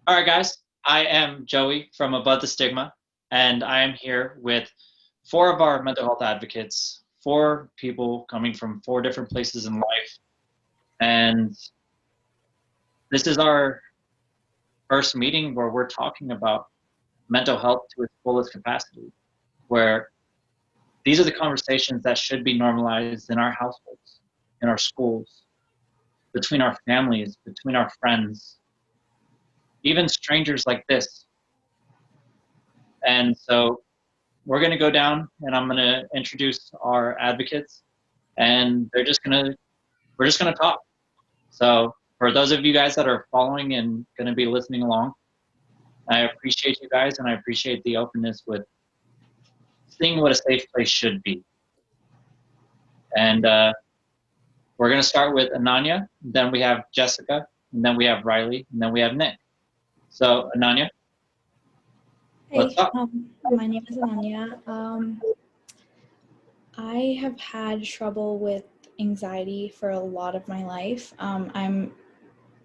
All right, guys. I am Joey from Above the Stigma, and I am here with four of our mental health advocates, four people coming from four different places in life. And this is our first meeting where we're talking about mental health to its fullest capacity, where these are the conversations that should be normalized in our households, in our schools, between our families, between our friends, even strangers like this. And so we're going to go down and I'm going to introduce our advocates and we're just going to talk. So for those of you guys that are following and going to be listening along, I appreciate you guys and I appreciate the openness with seeing what a safe place should be. And we're going to start with Ananya, then we have Jessica, and then we have Rylie, and then we have Nic. So Ananya, what's Hey, up? my name is Ananya. I have had trouble with anxiety for a lot of my life. I'm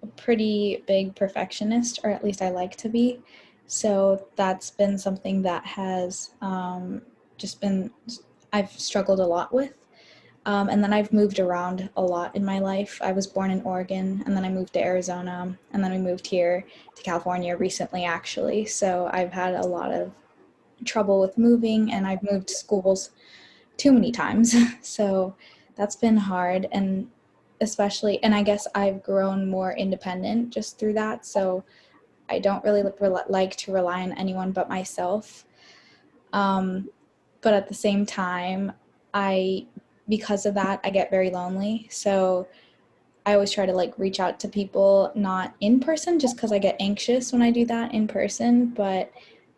a pretty big perfectionist, or at least I like to be. So that's been something that has just been, I've struggled a lot with. And then I've moved around a lot in my life. I was born in Oregon, and then I moved to Arizona, and then we moved here to California recently, actually. So I've had a lot of trouble with moving, and I've moved schools too many times. So that's been hard, and especially, and I guess I've grown more independent just through that. So I don't really like to rely on anyone but myself. But at the same time, I because of that, I get very lonely. So I always try to like reach out to people, not in person, just because I get anxious when I do that in person. But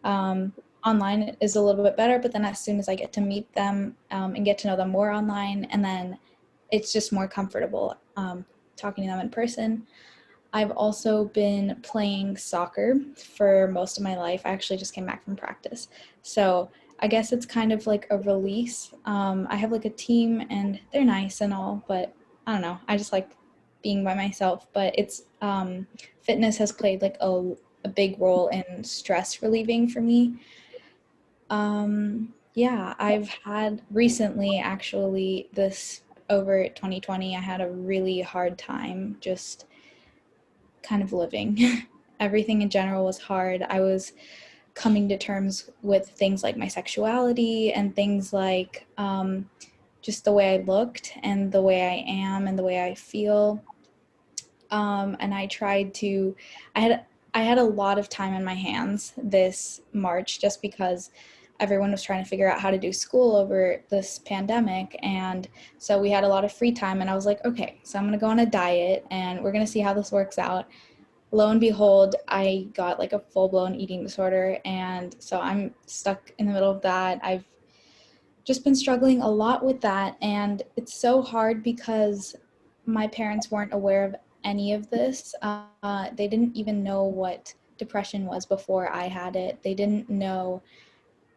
um, online is a little bit better. But then as soon as I get to meet them and get to know them more online, and then it's just more comfortable talking to them in person. I've also been playing soccer for most of my life. I actually just came back from practice. So I guess it's kind of like a release. I have like a team and they're nice and all, but I don't know. I just like being by myself. But it's fitness has played like a big role in stress relieving for me. Yeah, I've had recently actually this over 2020, I had a really hard time just kind of living. Everything in general was hard. I was coming to terms with things like my sexuality and things like just the way I looked and the way I am and the way I feel. And I tried to, I had, I had a lot of time in my hands this March just because everyone was trying to figure out how to do school over this pandemic. And so we had a lot of free time. And I was like, okay, so I'm going to go on a diet and we're going to see how this works out. Lo and behold, I got like a full-blown eating disorder, and so I'm stuck in the middle of that. I've just been struggling a lot with that, and it's so hard because my parents weren't aware of any of this. They didn't even know what depression was before I had it. They didn't know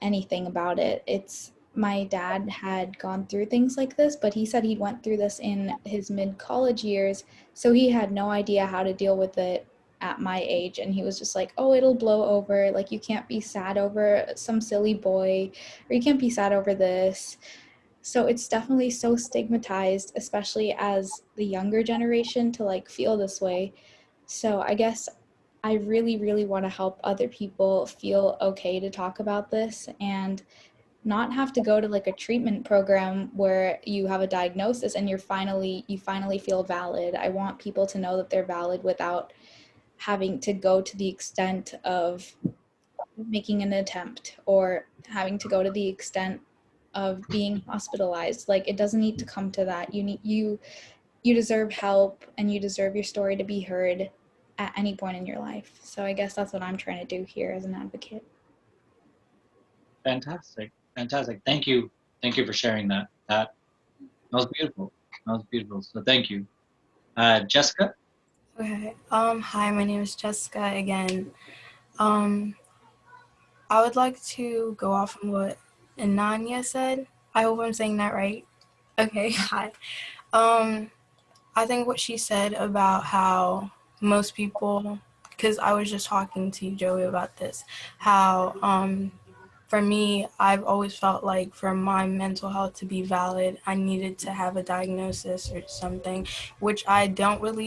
anything about it. It's my dad had gone through things like this, but he said he went through this in his mid-college years, so he had no idea how to deal with it at my age, and he was just like, "Oh, it'll blow over. Like you can't be sad over some silly boy, or you can't be sad over this." So it's definitely so stigmatized, especially as the younger generation to like feel this way. So I guess I really, really want to help other people feel okay to talk about this and not have to go to like a treatment program where you have a diagnosis and you finally feel valid. I want people to know that they're valid without having to go to the extent of making an attempt or having to go to the extent of being hospitalized. Like it doesn't need to come to that. You deserve help and you deserve your story to be heard at any point in your life. So I guess that's what I'm trying to do here as an advocate. Fantastic. Fantastic. Thank you. Thank you for sharing that. That was beautiful. That was beautiful. So thank you. Jessica? Okay. Hi, my name is Jessica again. Um, I would like to go off on what Ananya said. I hope I'm saying that right. Okay, hi. Um, I think what she said about how most people because I was just talking to Joey about this, how for me, I've always felt like for my mental health to be valid, I needed to have a diagnosis or something, which I don't want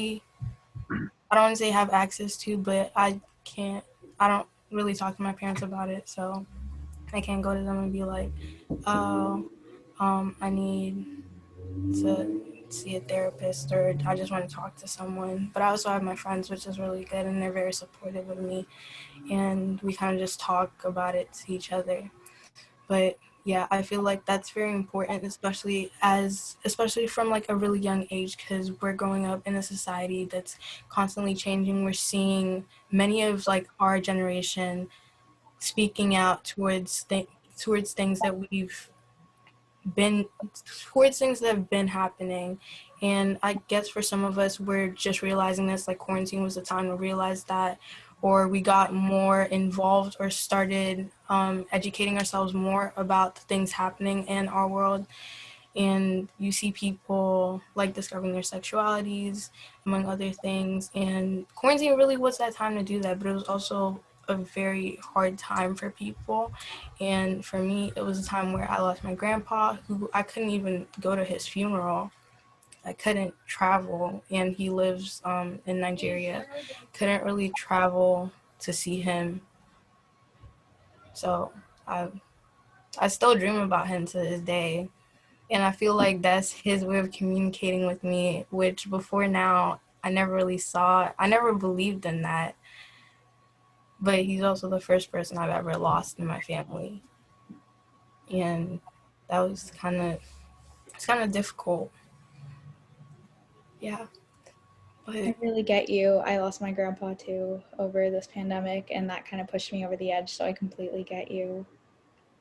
to say have access to, but I don't really talk to my parents about it, so I can't go to them and be like, oh, I need to see a therapist, or I just want to talk to someone. But I also have my friends, which is really good, and they're very supportive of me, and we kind of just talk about it to each other. But yeah, I feel like that's very important, especially from like a really young age, because we're growing up in a society that's constantly changing. We're seeing many of like our generation speaking out towards things that we've been towards things that have been happening. And I guess for some of us, we're just realizing this, like quarantine was the time to realize that, or we got more involved or started educating ourselves more about the things happening in our world. And you see people like discovering their sexualities, among other things. And quarantine really was that time to do that, but it was also a very hard time for people. And for me, it was a time where I lost my grandpa, who I couldn't even go to his funeral. I couldn't travel, and he lives in Nigeria. Couldn't really travel to see him. So I I still dream about him to this day. And I feel like that's his way of communicating with me, which before now I never really saw. I never believed in that. But he's also the first person I've ever lost in my family. And that was it's kind of difficult. Yeah. I But really get you. I lost my grandpa too over this pandemic, and that kind of pushed me over the edge, so I completely get you.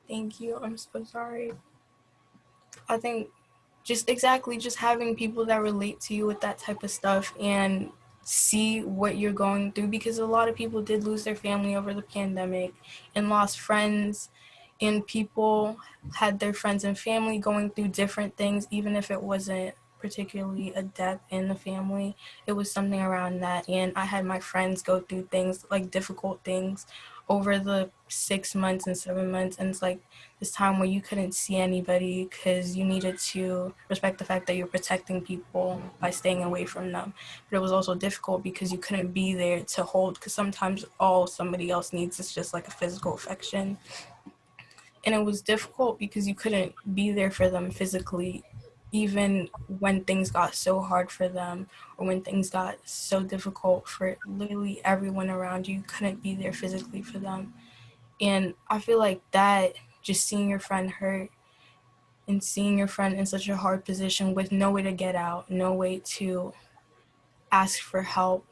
thank you. I'm so sorry. I think just having people that relate to you with that type of stuff and see what you're going through, because a lot of people did lose their family over the pandemic and lost friends, and people had their friends and family going through different things, even if it wasn't particularly a death in the family. It was something around that, and I had my friends go through things like difficult things over the 6 months and 7 months, and it's like this time where you couldn't see anybody because you needed to respect the fact that you're protecting people by staying away from them. But it was also difficult because you couldn't be there to hold, because sometimes all somebody else needs is just like a physical affection. And it was difficult because you couldn't be there for them physically, even when things got so hard for them, or when things got so difficult for literally everyone around you, you couldn't be there physically for them. And I feel like that, just seeing your friend hurt and seeing your friend in such a hard position with no way to get out, no way to ask for help,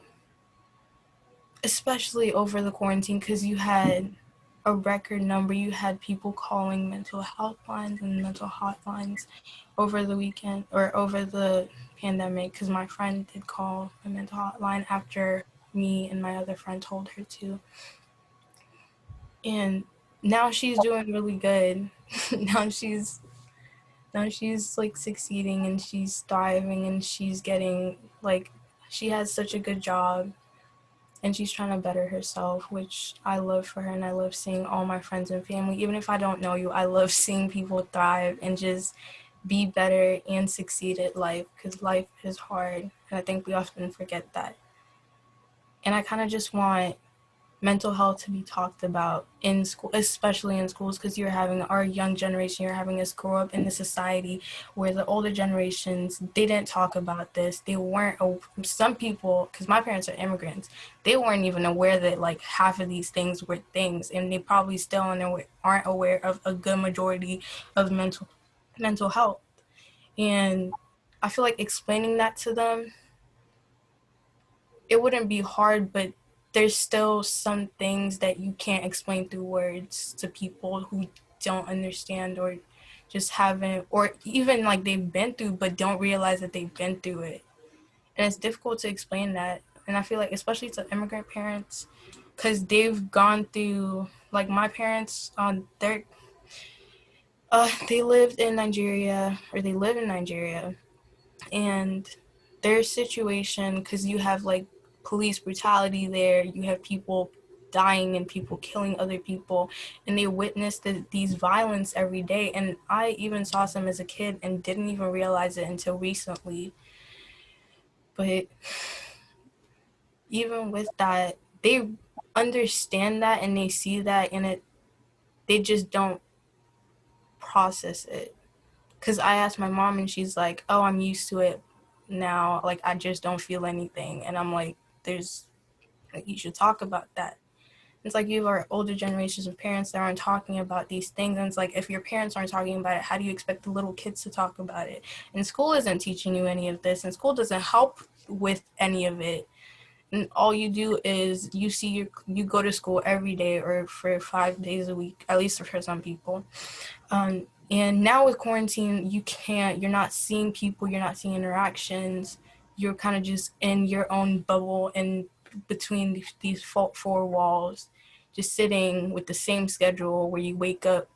especially over the quarantine, because you had a record number, you had people calling mental health lines and mental hotlines over the weekend or over the pandemic, because my friend did call a mental hotline after me and my other friend told her to. And now she's doing really good. now she's now she's like succeeding, and she's thriving, and she's getting like, she has such a good job, and she's trying to better herself, which I love for her. And I love seeing all my friends and family, even if I don't know you, I love seeing people thrive and just be better and succeed at life, because life is hard, and I think we often forget that. And I kind of just want mental health to be talked about in school, especially in schools, because you're having our young generation, you're having us grow up in a society where the older generations, they didn't talk about this. They weren't, some people, because my parents are immigrants, they weren't even aware that like half of these things were things, and they probably still aren't aware of a good majority of mental health. And I feel like explaining that to them, it wouldn't be hard, but there's still some things that you can't explain through words to people who don't understand, or just haven't, or even like they've been through but don't realize that they've been through it. And it's difficult to explain that. And I feel like especially to immigrant parents, because they've gone through, like my parents, they lived in Nigeria, or they live in Nigeria, and their situation, because you have like police brutality there. You have people dying and people killing other people, and they witness these violence every day. And I even saw some as a kid and didn't even realize it until recently. But even with that, they understand that and they see that, and they just don't process it. Because I asked my mom and she's like, oh, I'm used to it now. Like, I just don't feel anything. And I'm like, you should talk about that. It's like you have our older generations of parents that aren't talking about these things. And it's like, if your parents aren't talking about it, how do you expect the little kids to talk about it? And school isn't teaching you any of this, and school doesn't help with any of it. And all you do is you go to school every day or for 5 days a week, at least for some people. And now with quarantine, you're not seeing people, you're not seeing interactions. You're kind of just in your own bubble and between these four walls, just sitting with the same schedule where you wake up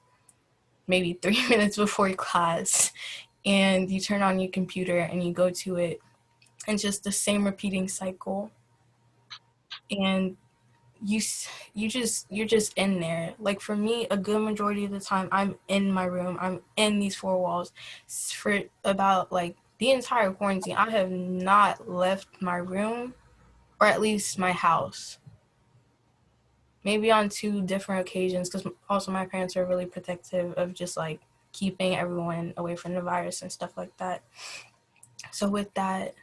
maybe 3 minutes before your class and you turn on your computer and you go to it, and just the same repeating cycle. And you're just in there. Like for me, a good majority of the time I'm in my room, I'm in these four walls. For about like the entire quarantine, I have not left my room, or at least my house. Maybe on 2 different occasions, because also my parents are really protective of just like keeping everyone away from the virus and stuff like that. So with that,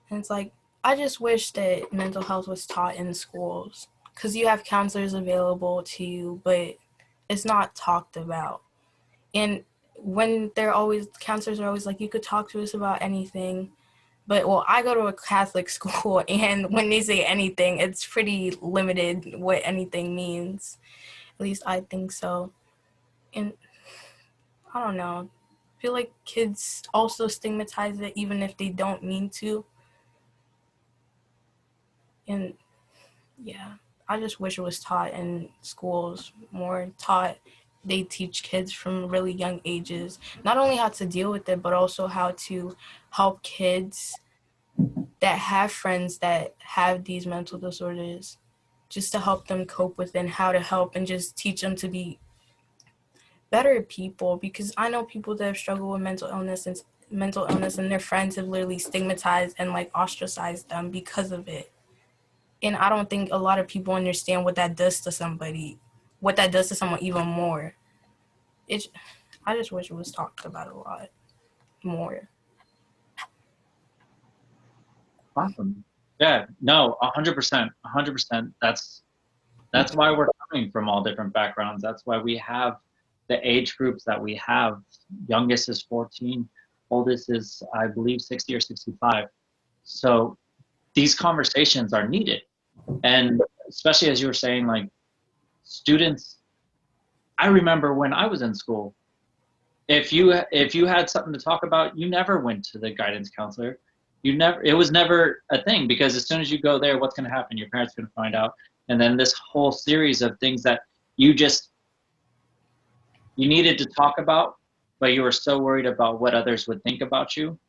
and it's like, I just wish that mental health was taught in schools, because you have counselors available to you, but it's not talked about. And when counselors are always like, you could talk to us about anything. But, well, I go to a Catholic school, and when they say anything, it's pretty limited what anything means. At least I think so. And I don't know. I feel like kids also stigmatize it even if they don't mean to. And yeah, I just wish it was taught in schools, more taught. They teach kids from really young ages, not only how to deal with it, but also how to help kids that have friends that have these mental disorders, just to help them cope with it and how to help, and just teach them to be better people. Because I know people that have struggled with mental illness and their friends have literally stigmatized and like ostracized them because of it. And I don't think a lot of people understand what that does to somebody, what that does to someone even more. I just wish it was talked about a lot more. Awesome. Yeah, no, 100%, 100%. That's why we're coming from all different backgrounds. That's why we have the age groups that we have. Youngest is 14, oldest is, I believe, 60 or 65. So these conversations are needed. And especially as you were saying, like students, I remember when I was in school, if you had something to talk about, you never went to the guidance counselor. It was never a thing, because as soon as you go there, what's going to happen? Your parents are going to find out. And then this whole series of things that you needed to talk about, but you were so worried about what others would think about you,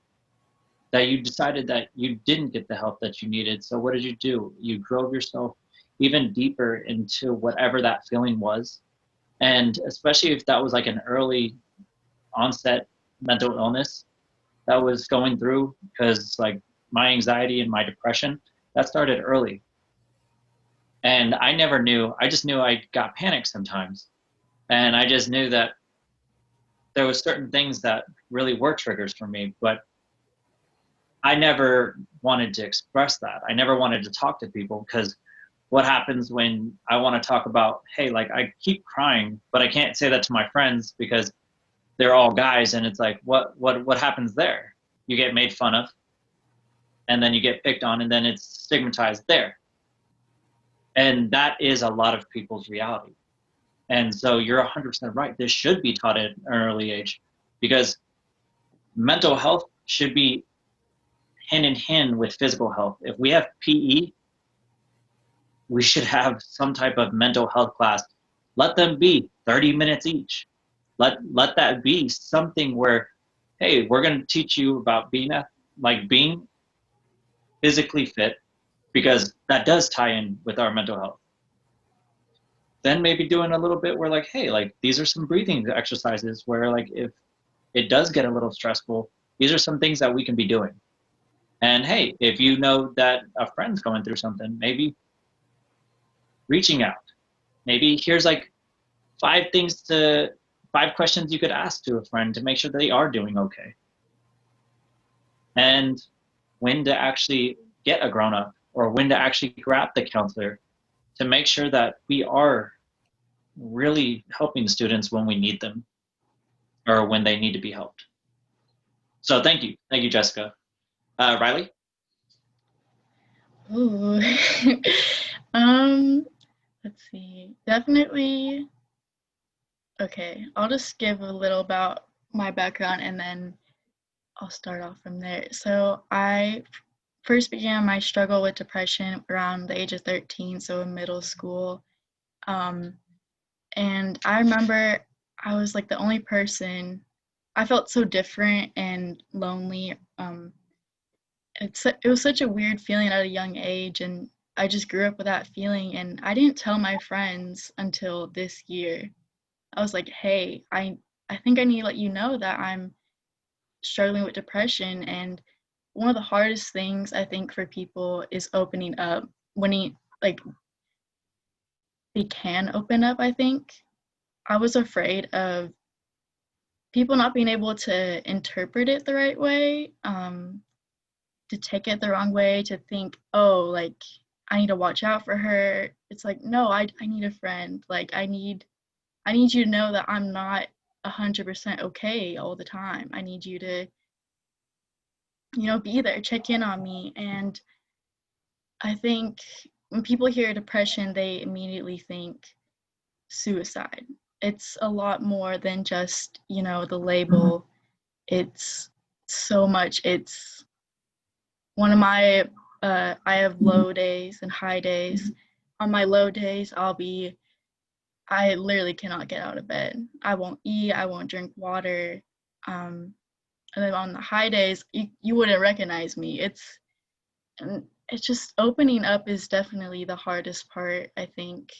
that you decided that you didn't get the help that you needed. So what did you do? You drove yourself even deeper into whatever that feeling was. And especially if that was like an early onset mental illness that was going through, because like my anxiety and my depression, that started early. And I never knew, I just knew I got panicked sometimes. And I just knew that there was certain things that really were triggers for me, but I never wanted to express that. I never wanted to talk to people, because what happens when I want to talk about, hey, like I keep crying, but I can't say that to my friends because they're all guys, and it's like, what happens there? You get made fun of, and then you get picked on, and then it's stigmatized there. And that is a lot of people's reality. And so you're 100% right. This should be taught at an early age, because mental health should be hand in hand with physical health. If we have PE, we should have some type of mental health class. Let them be 30 minutes each. Let that be something where, hey, we're going to teach you about being physically fit, because that does tie in with our mental health. Then maybe doing a little bit where like, hey, like these are some breathing exercises where like if it does get a little stressful, these are some things that we can be doing. And hey, if you know that a friend's going through something, maybe reaching out. Maybe here's like 5 questions you could ask to a friend to make sure they are doing okay. And when to actually get a grown up or when to actually grab the counselor to make sure that we are really helping students when we need them or when they need to be helped. So thank you. Thank you, Jessica. Rylie? Ooh. Let's see. Definitely. Okay, I'll just give a little about my background and then I'll start off from there. So I first began my struggle with depression around the age of 13, so in middle school. And I remember I was like the only person. I felt so different and lonely. It was such a weird feeling at a young age, and I just grew up with that feeling, and I didn't tell my friends until this year. I was like, hey, I think I need to let you know that I'm struggling with depression. And one of the hardest things I think for people is opening up when they can open up, I think. I was afraid of people not being able to interpret it the right way, to take it the wrong way, to think, oh, like, I need to watch out for her. It's like, no, I need a friend. Like, I need you to know that I'm not 100% okay all the time. I need you to, be there, check in on me. And I think when people hear depression, they immediately think suicide. It's a lot more than just, the label. It's so much. It's one of my, I have low days and high days. On my low days, I literally cannot get out of bed. I won't eat, I won't drink water. And then on the high days, you wouldn't recognize me. It's just opening up is definitely the hardest part, I think.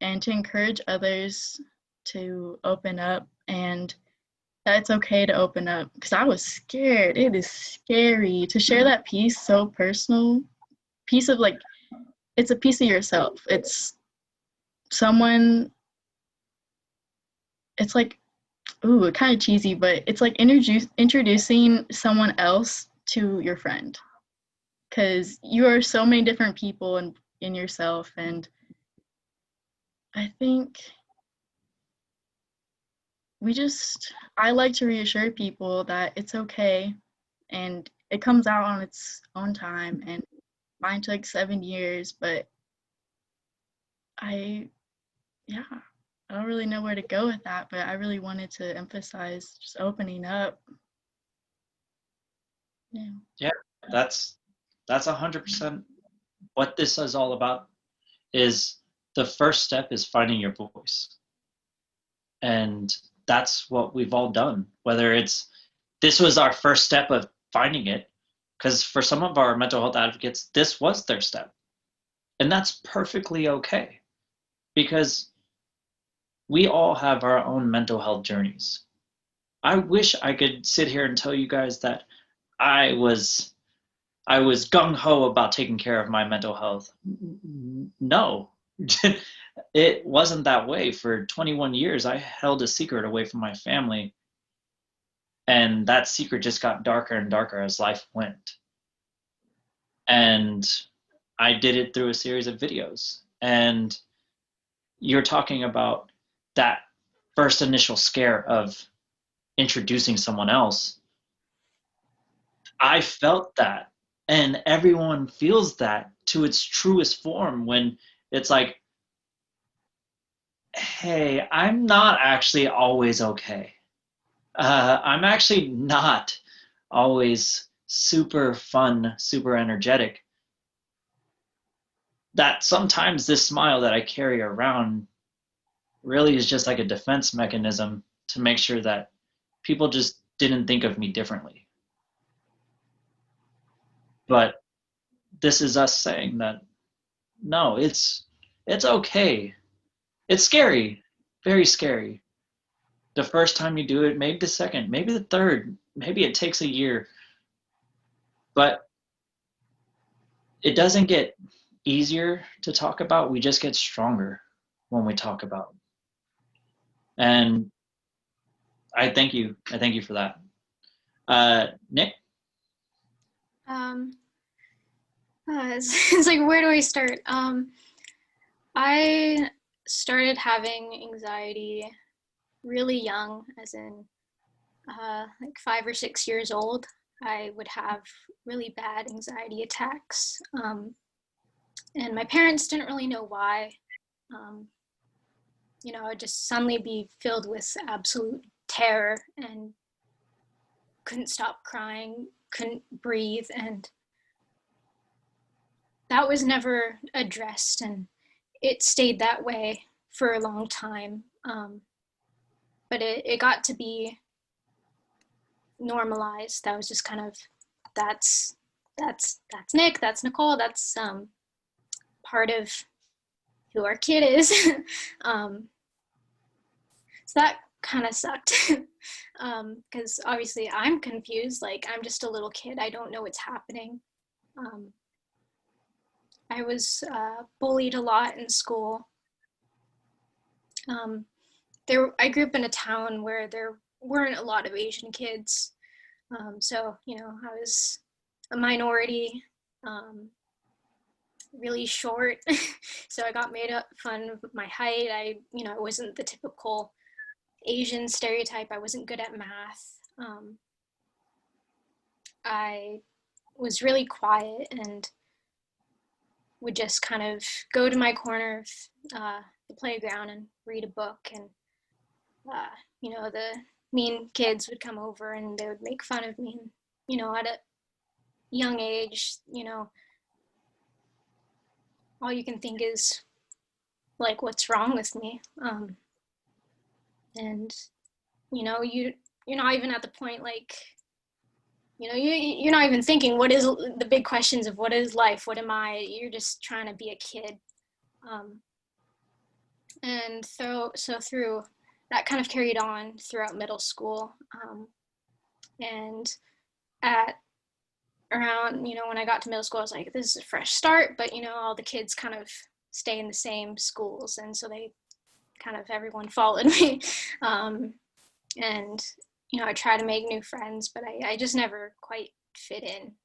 And to encourage others to open up, and that it's okay to open up, because I was scared. It is scary to share that piece, so personal, piece of like, it's a piece of yourself. It's someone, it's like, ooh, kind of cheesy, but it's like introducing someone else to your friend, because you are so many different people in yourself. And I think I like to reassure people that it's okay, and it comes out on its own time. And mine took 7 years, but I don't really know where to go with that, but I really wanted to emphasize just opening up. Yeah, that's 100% what this is all about. Is the first step is finding your voice. And that's what we've all done, whether this was our first step of finding it, because for some of our mental health advocates, this was their step. And that's perfectly okay, because we all have our own mental health journeys. I wish I could sit here and tell you guys that I was gung-ho about taking care of my mental health. No. It wasn't that way. For 21 years, I held a secret away from my family. And that secret just got darker and darker as life went. And I did it through a series of videos. And you're talking about that first initial scare of introducing someone else. I felt that. And everyone feels that to its truest form when it's like, hey, I'm not actually always okay. I'm actually not always super fun, super energetic. That sometimes this smile that I carry around really is just like a defense mechanism to make sure that people just didn't think of me differently. But this is us saying that, no, it's okay. It's scary, very scary. The first time you do it, maybe the second, maybe the third, maybe it takes a year, but it doesn't get easier to talk about. We just get stronger when we talk about. And I thank you. I thank you for that. Nic? It's like, where do I start? I started having anxiety really young, as in like 5 or 6 years old. I would have really bad anxiety attacks. And my parents didn't really know why. You know, I'd just suddenly be filled with absolute terror and couldn't stop crying, couldn't breathe, and that was never addressed, and it stayed that way for a long time. But it got to be normalized. That was just kind of, that's Nic, that's Nicole, that's part of who our kid is. So that kind of sucked, because obviously I'm confused. Like, I'm just a little kid. I don't know what's happening. I was bullied a lot in school. I grew up in a town where there weren't a lot of Asian kids. So, you know, I was a minority, really short. So I got made fun of my height. I wasn't the typical Asian stereotype. I wasn't good at math. I was really quiet and would just kind of go to my corner of the playground and read a book. And, the mean kids would come over and they would make fun of me. At a young age, all you can think is, like, what's wrong with me? And, you're not even at the point, like, you're not even thinking, what is the big questions of what is life? What am I? You're just trying to be a kid. And so through that kind of carried on throughout middle school. And at around, when I got to middle school, I was like, this is a fresh start, but, all the kids kind of stay in the same schools. And so everyone followed me. And, I try to make new friends, but I just never quite fit in.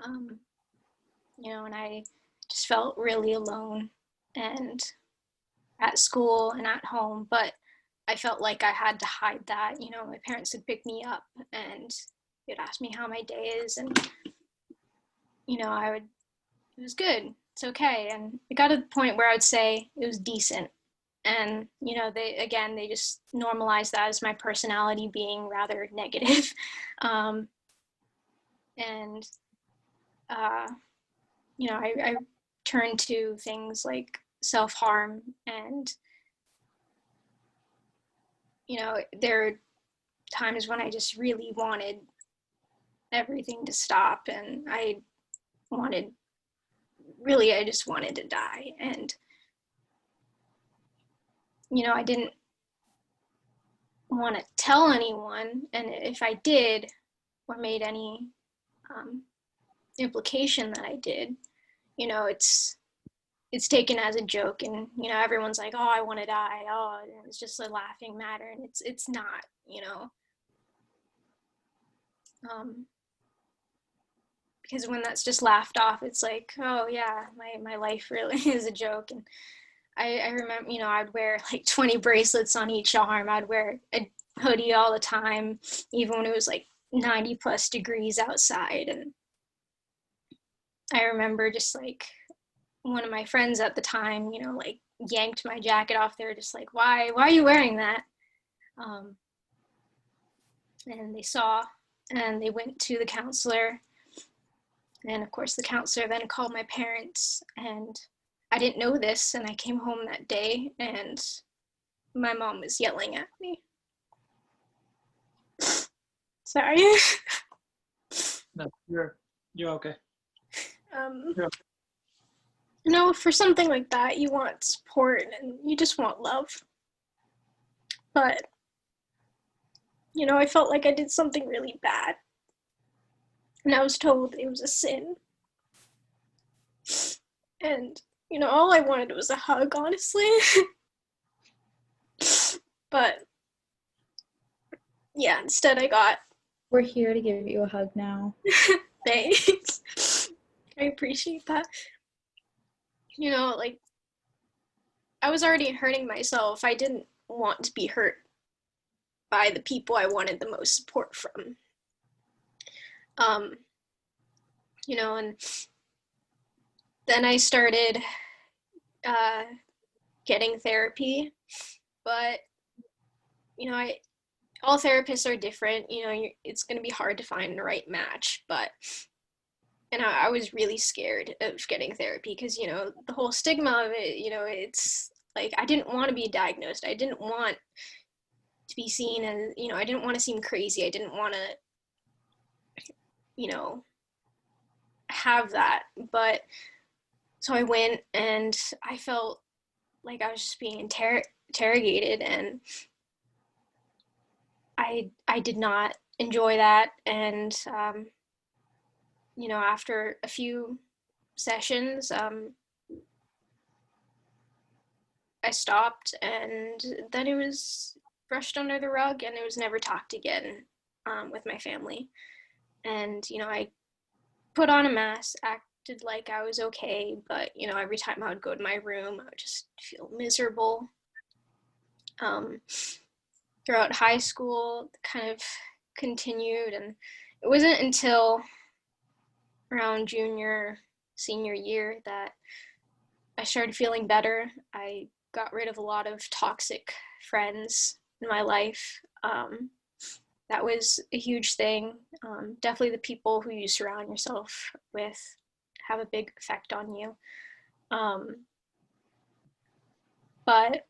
And I just felt really alone, and at school and at home, but I felt like I had to hide that. My parents would pick me up and they'd ask me how my day is, and it was good, it's okay. And it got to the point where I would say it was decent. And, they just normalized that as my personality being rather negative. I turned to things like self-harm, and, there are times when I just really wanted everything to stop, and I just wanted to die. And, I didn't want to tell anyone, and if I did, or made any implication that I did, it's taken as a joke, and everyone's like, oh, I want to die, oh, and it's just a laughing matter, and it's not. Because when that's just laughed off, it's like, oh yeah, my life really is a joke. And I remember, I'd wear like 20 bracelets on each arm. I'd wear a hoodie all the time, even when it was like 90 plus degrees outside. And I remember just like one of my friends at the time, like yanked my jacket off. They were just like, why are you wearing that? And they saw, and they went to the counselor. And of course the counselor then called my parents, and I didn't know this, and I came home that day and my mom was yelling at me. Sorry. No, you're okay. Yeah. You know, for something like that, you want support and you just want love. But, you know, I felt like I did something really bad. And I was told it was a sin. And, you know, all I wanted was a hug, honestly. But, yeah, instead I got, We're here to give you a hug now. thanks. I appreciate that. You know, like, I was already hurting myself. I didn't want to be hurt by the people I wanted the most support from. You know, and then I started getting therapy, but, you know, all therapists are different. You know, it's going to be hard to find the right match, and I was really scared of getting therapy because, you know, the whole stigma of it, you know, it's like, I didn't want to be diagnosed. I didn't want to be seen as, you know, I didn't want to seem crazy. I didn't want to, you know, have that. But so I went and I felt like I was just being interrogated, and I did not enjoy that. And, you know, after a few sessions, I stopped, and then it was brushed under the rug, and it was never talked again with my family. And, you know, I put on a mask, acted like I was okay, but, you know, every time I would go to my room, I would just feel miserable. Throughout high school, kind of continued, and it wasn't until around junior, senior year that I started feeling better. I got rid of a lot of toxic friends in my life. That was a huge thing. Definitely the people who you surround yourself with have a big effect on you. But,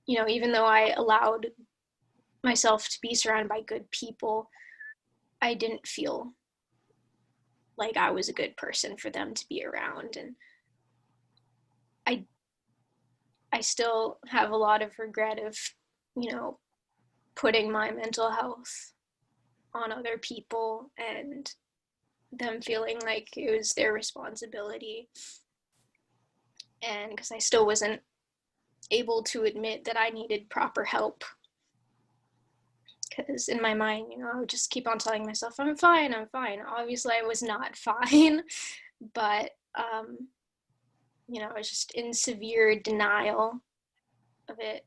you know, even though I allowed myself to be surrounded by good people, I didn't feel like I was a good person for them to be around. And I still have a lot of regret of, you know, putting my mental health on other people and them feeling like it was their responsibility. And because I still wasn't able to admit that I needed proper help. Because in my mind, you know, I would just keep on telling myself, I'm fine, I'm fine. Obviously, I was not fine, but, you know, I was just in severe denial of it.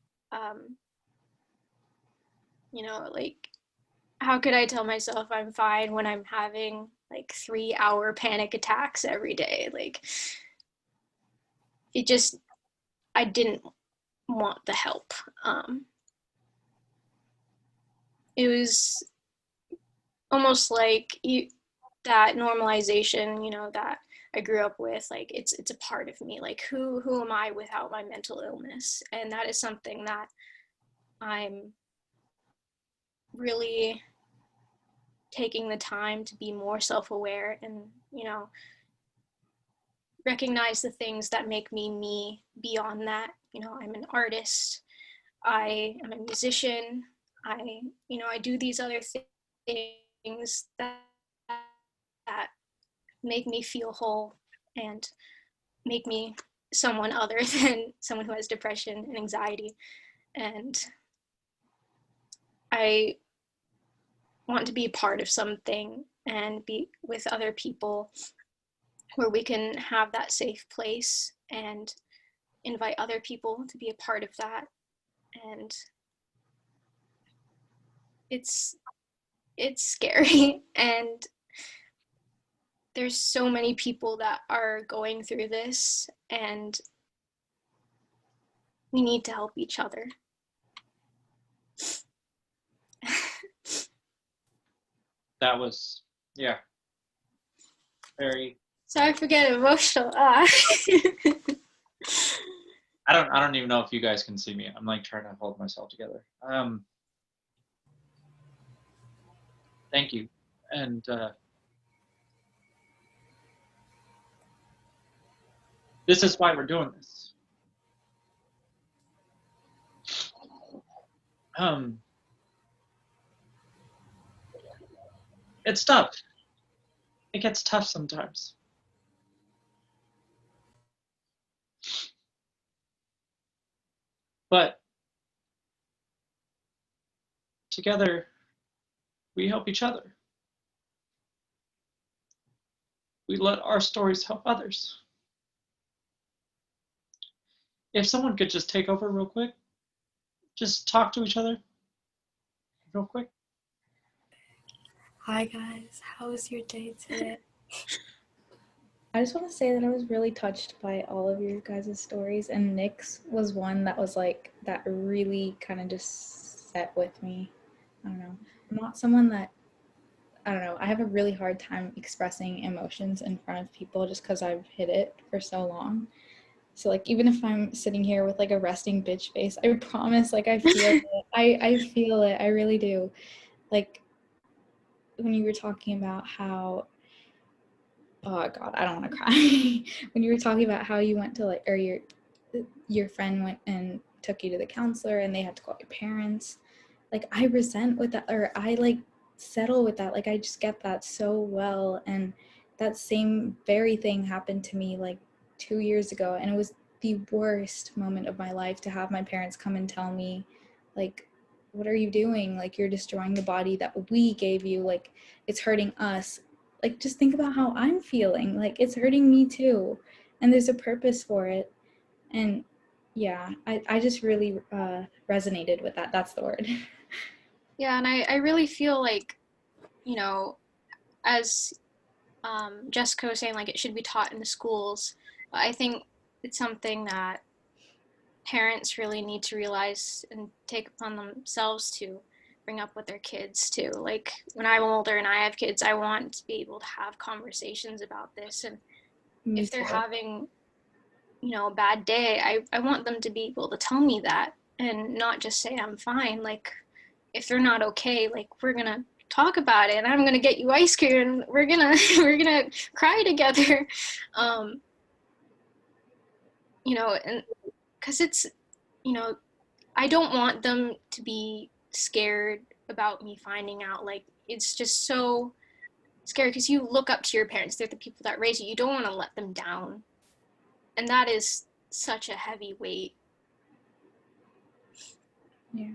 You know, like, how could I tell myself I'm fine when I'm having like 3-hour panic attacks every day? Like, it just, I didn't want the help. It was almost like that normalization, you know, that I grew up with. Like, it's a part of me. Like, who am I without my mental illness? And that is something that I'm really taking the time to be more self-aware and, you know, recognize the things that make me me beyond that. You know, I'm an artist, I am a musician, you know, I do these other things that make me feel whole and make me someone other than someone who has depression and anxiety. And I want to be part of something and be with other people where we can have that safe place and invite other people to be a part of that. And it's scary, and there's so many people that are going through this, and we need to help each other. That was, yeah, very. Sorry for getting emotional. I don't even know if you guys can see me. I'm like trying to hold myself together. Thank you. And This is why we're doing this. It's tough. It gets tough sometimes. But together, we help each other. We let our stories help others. If someone could just take over real quick, just talk to each other real quick. Hi guys, how was your day today? I just want to say that I was really touched by all of your guys' stories, and Nic's was one that was like, that really kind of just set with me. I don't know. I'm not someone that, I don't know, I have a really hard time expressing emotions in front of people just because I've hid it for so long. So like, even if I'm sitting here with like a resting bitch face, I promise, like, I feel it. I feel it. I really do. Like, when you were talking about how, oh God, I don't want to cry. When you were talking about how you went to like, or your friend went and took you to the counselor and they had to call your parents. Like, I resent with that, or I like settle with that. Like, I just get that so well. And that same very thing happened to me like 2 years ago. And it was the worst moment of my life to have my parents come and tell me, like, what are you doing? Like, you're destroying the body that we gave you. Like, it's hurting us. Like, just think about how I'm feeling. Like, it's hurting me too. And there's a purpose for it. And yeah, I just really resonated with that. That's the word. Yeah, and I really feel like, you know, as Jessica was saying, like, it should be taught in the schools. But I think it's something that parents really need to realize and take upon themselves to bring up with their kids too. Like, when I'm older and I have kids, I want to be able to have conversations about this. And Me if they're too. having, a bad day, I want them to be able to tell me that and not just say I'm fine. Like, if they're not okay, like, we're gonna talk about it and I'm gonna get you ice cream and we're gonna we're gonna cry together. um and because it's, I don't want them to be scared about me finding out. Like, it's just so scary because you look up to your parents. They're the people that raise you. You don't want to let them down, and that is such a heavy weight. Yeah.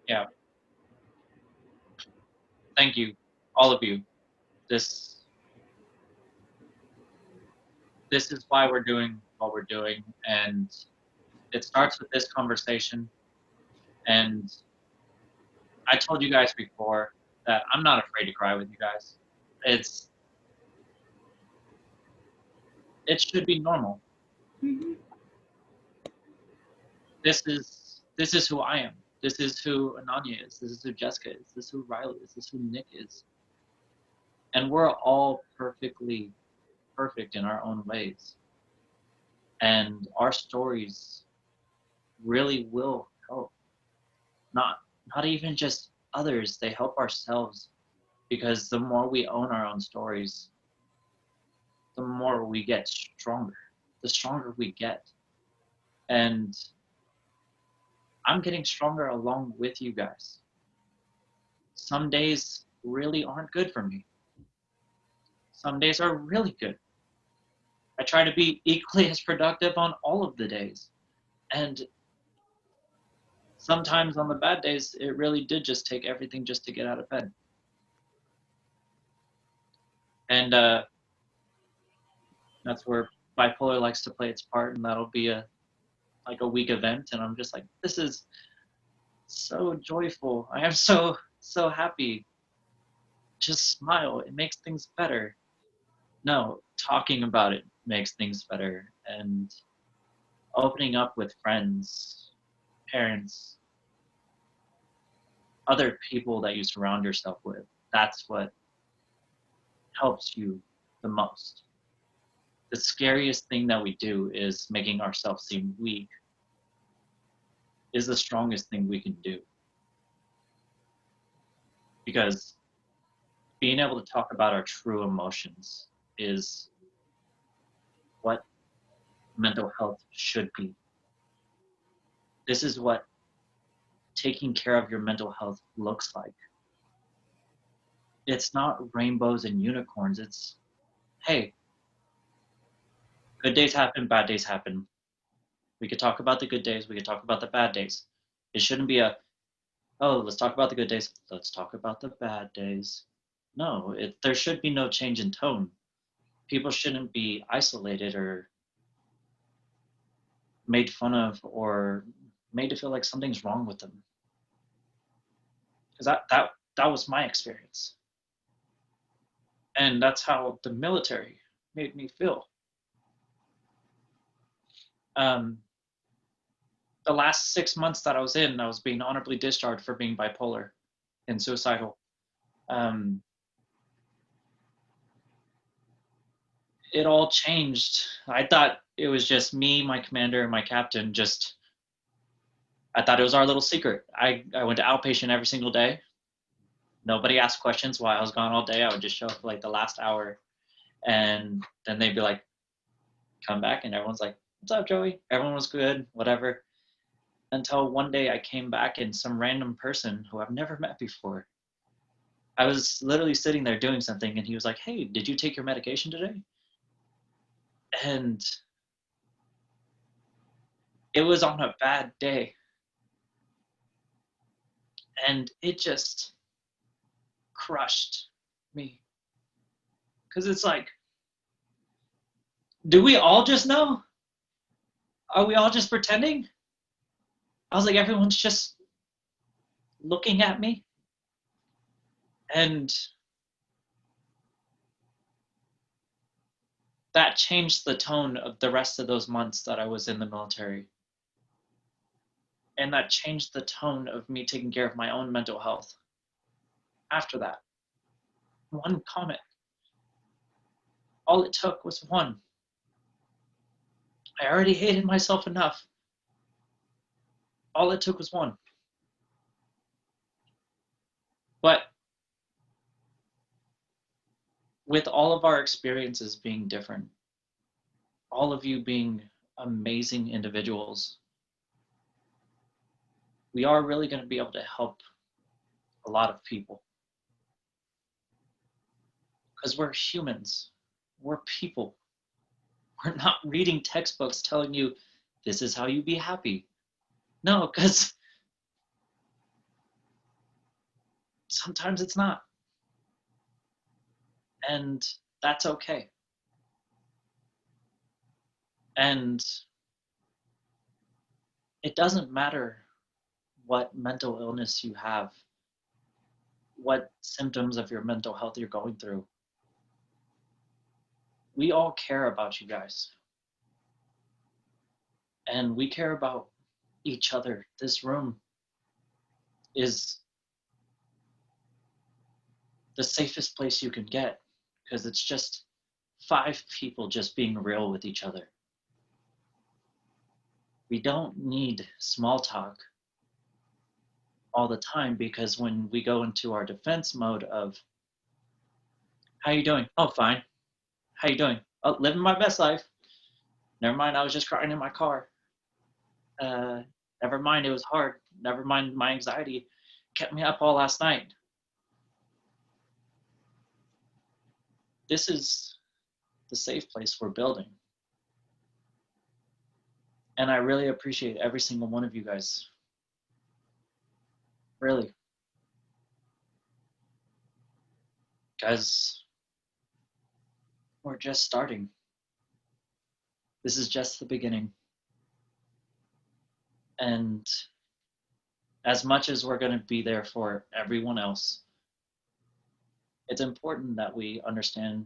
Yeah. Thank you, all of you. This is why we're doing what we're doing, and it starts with this conversation. And I told you guys before that I'm not afraid to cry with you guys. It should be normal. Mm-hmm. This is who I am. This is who Ananya is. This is who Jessica is. This is who Rylie is. This is who Nic is. And we're all perfectly perfect in our own ways. And our stories really will help. Not even just others, they help ourselves, because the more we own our own stories, the more we get stronger. The stronger we get. And I'm getting stronger along with you guys. Some days really aren't good for me. Some days are really good. I try to be equally as productive on all of the days. And sometimes on the bad days, it really did just take everything just to get out of bed. And that's where bipolar likes to play its part, and that'll be a week event. And I'm just like, this is so joyful. I am so happy. Just smile. It makes things better. No, talking about it makes things better. And opening up with friends, parents, other people that you surround yourself with, that's what helps you the most. The scariest thing that we do is making ourselves seem weak is the strongest thing we can do. Because being able to talk about our true emotions is mental health should be. This is what taking care of your mental health looks like. It's not rainbows and unicorns. It's, hey, good days happen, bad days happen. We could talk about the good days, we could talk about the bad days. It shouldn't be a, oh, let's talk about the good days, let's talk about the bad days. No, there should be no change in tone. People shouldn't be isolated or made fun of or made to feel like something's wrong with them. Because that was my experience. And that's how the military made me feel. The last 6 months that I was in, I was being honorably discharged for being bipolar and suicidal. It all changed. I thought it was just me, my commander, and my captain. I thought it was our little secret. I went to outpatient every single day. Nobody asked questions while I was gone all day. I would just show up for like the last hour, and then they'd be like, come back, and everyone's like, what's up, Joey? Everyone was good, whatever. Until one day I came back and some random person who I've never met before, I was literally sitting there doing something, and he was like, hey, did you take your medication today? And it was on a bad day. And it just crushed me. Because it's like, do we all just know? Are we all just pretending? I was like, everyone's just looking at me. And that changed the tone of the rest of those months that I was in the military. And that changed the tone of me taking care of my own mental health. After that, one comment. All it took was one. I already hated myself enough. All it took was one. But with all of our experiences being different, all of you being amazing individuals, we are really going to be able to help a lot of people. Because we're humans. We're people. We're not reading textbooks telling you, this is how you be happy. No, because sometimes it's not. And that's okay. And it doesn't matter what mental illness you have, what symptoms of your mental health you're going through. We all care about you guys. And we care about each other. This room is the safest place you can get because it's just 5 people just being real with each other. We don't need small talk all the time, because when we go into our defense mode of, how you doing? Oh, fine. How you doing? Oh, living my best life. Never mind, I was just crying in my car. Never mind, it was hard. Never mind, my anxiety kept me up all last night. This is the safe place we're building. And I really appreciate every single one of you guys. Really. Guys, we're just starting. This is just the beginning. And as much as we're going to be there for everyone else, it's important that we understand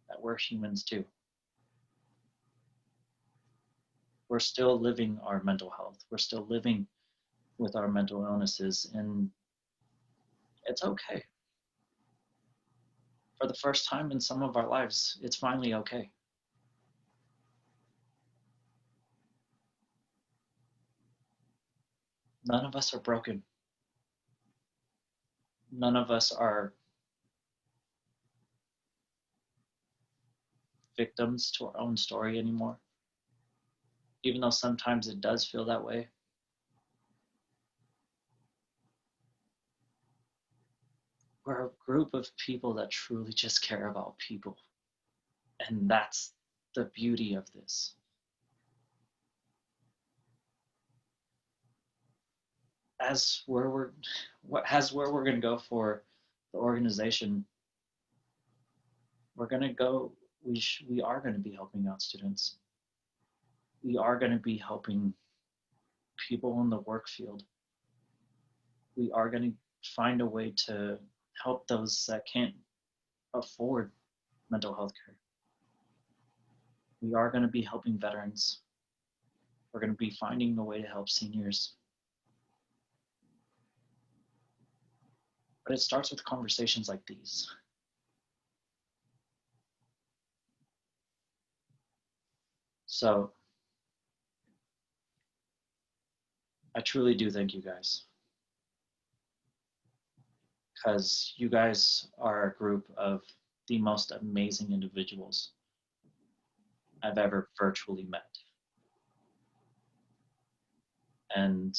that we're humans too. We're still living our mental health. We're still living with our mental illnesses, and it's okay. For the first time in some of our lives, it's finally okay. None of us are broken. None of us are victims to our own story anymore. even though sometimes it does feel that way. We're a group of people that truly just care about people. And that's the beauty of this. As where we're going to go for the organization, we're going to go, we are going to be helping out students. We are going to be helping people in the work field. We are going to find a way to help those that can't afford mental health care. We are going to be helping veterans. We're going to be finding a way to help seniors. But it starts with conversations like these. So I truly do thank you guys, because you guys are a group of the most amazing individuals I've ever virtually met. And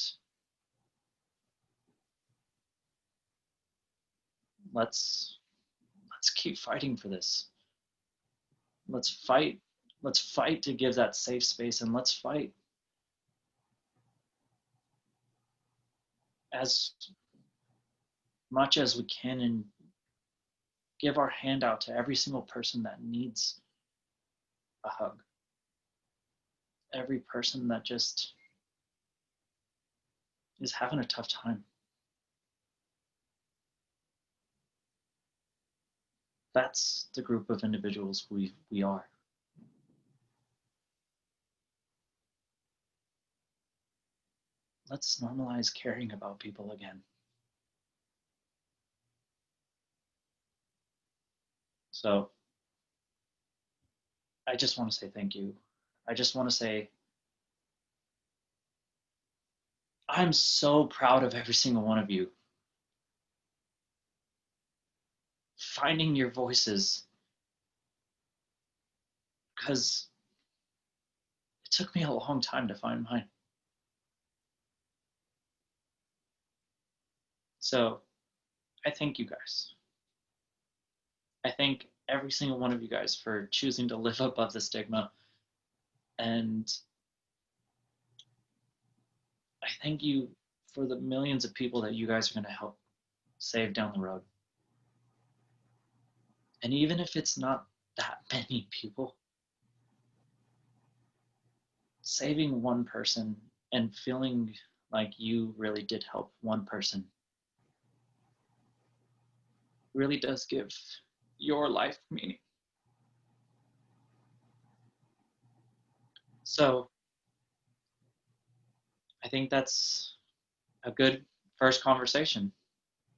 let's keep fighting for this. Let's fight to give that safe space, and let's fight as much as we can and give our hand out to every single person that needs a hug. Every person that just is having a tough time. That's the group of individuals we are. Let's normalize caring about people again. So I just want to say thank you. I just want to say I'm so proud of every single one of you. Finding your voices, because it took me a long time to find mine. So I thank you guys. I thank every single one of you guys for choosing to live above the stigma. And I thank you for the millions of people that you guys are going to help save down the road. And even if it's not that many people, saving one person and feeling like you really did help one person really does give your life meaning. So I think that's a good first conversation.